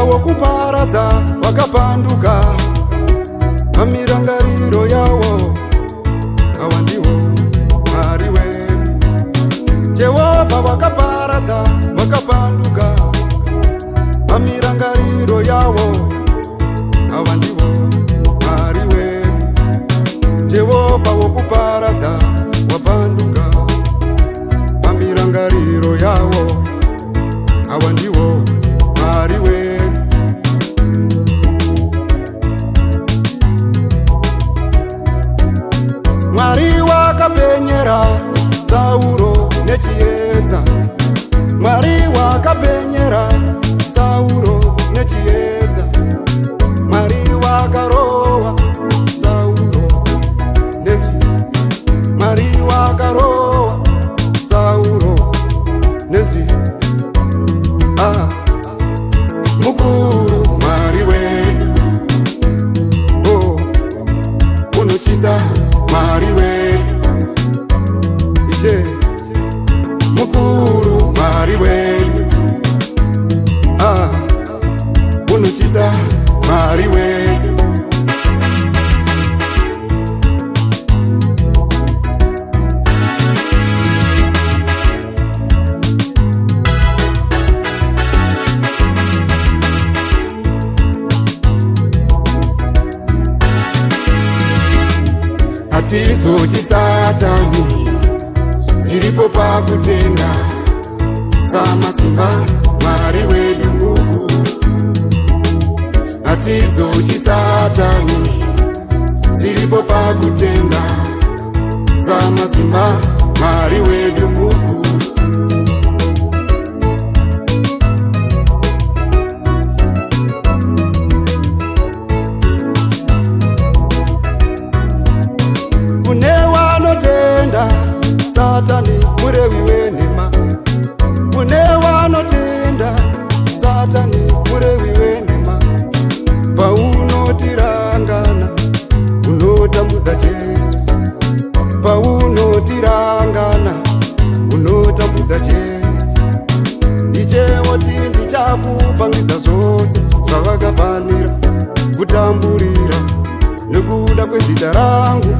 wokuparadza wakapanduka pamirangariro yawo. Awa ndiwo Mwari wedu. Jehovha wakaparadza wakapanduka pamirangariro yawo. Awa ndiwo Mwari wedu. Jehovha wokuparadza wapanduka pamirangariro yawo. Awa ndiwo Mwari wedu. Mwari wakapenyera Sauro nechiedza. Mwari wakapenyera Sauro nechiedza. Mwari wakarowa Sauro nenzi. Mwari wakarowa Sauro nenzi. Mukuru Mwari wedu. Oh, unoshisa Mwari wedu. Ishe mukuru Mwari wedu. Unoshisa Mwari wedu. Hatizo chisatani ziripo pakutenda samasimba Mwari wedu mukuru. Hatizo chisatani ziripo pakutenda samasimba Mwari wedu mukuru. Satani murevi wenhema. Kune vanotenda Satani murevi wenhema. Paunotirangana unotambudza Jesu. Paunotirangana unotambudza Jesu. Ndichewoti ndichakupangidza zvose zvavakafanira kutamburira nekuda kwezita rangu.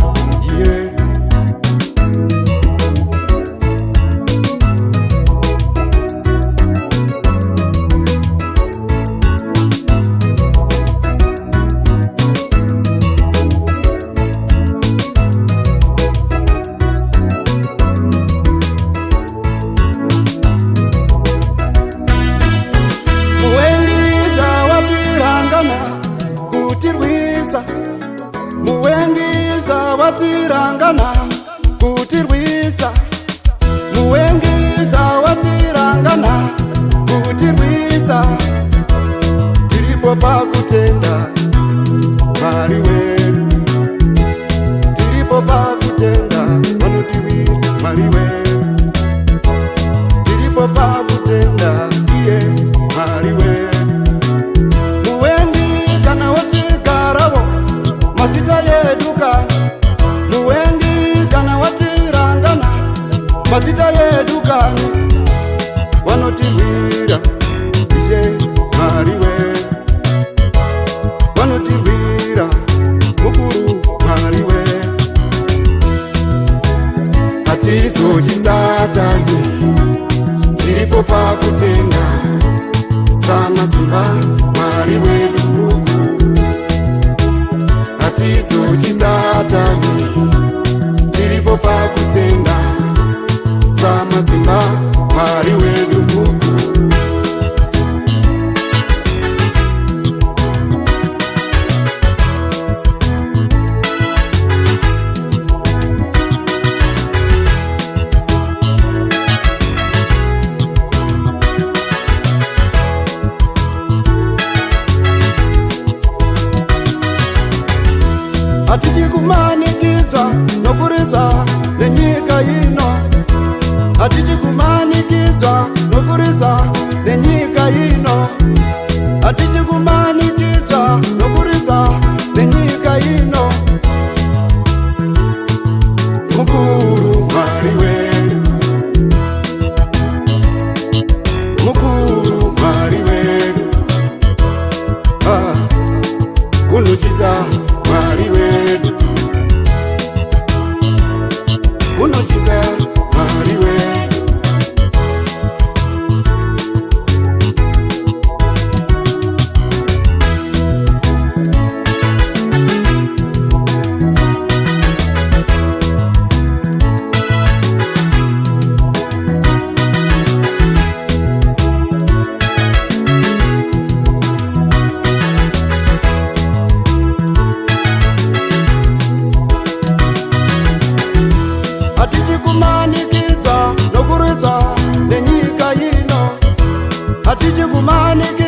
Muwengiza watirangana kutirwisa. Muwengiza watirangana kutirwisa. Tiripo pakutenda Mwari wedu. Tiripo pakutenda vanotiwira Mwari wedu. Tiripo pakutenda iye Mwari wedu. Muwengi kana wotigaravo mazita yedu kani. Muwengi kana watirangana mazita yedu kani. Vanotiwira ishe Mwari wedu. Vanotiwira mukuru Mwari wedu. Hatizo chisatani ziripo pakutenda samasimba Mwari wedu mukuru. Hatizo chisatani ziripo pakutenda samasimba Mwari wedu mukuru. Hatichikumanikidzwa nokurizwa nenyika ino. Hatichikumanikidzwa nokurizwa nenyika ino. Hatichikumanikidzwa nokurizwa nenyika ino. Mukuru Mwari wedu. Mukuru Mwari wedu. kumanikizwa nokurwiswa nenyika ino, hatiji kumanikizwa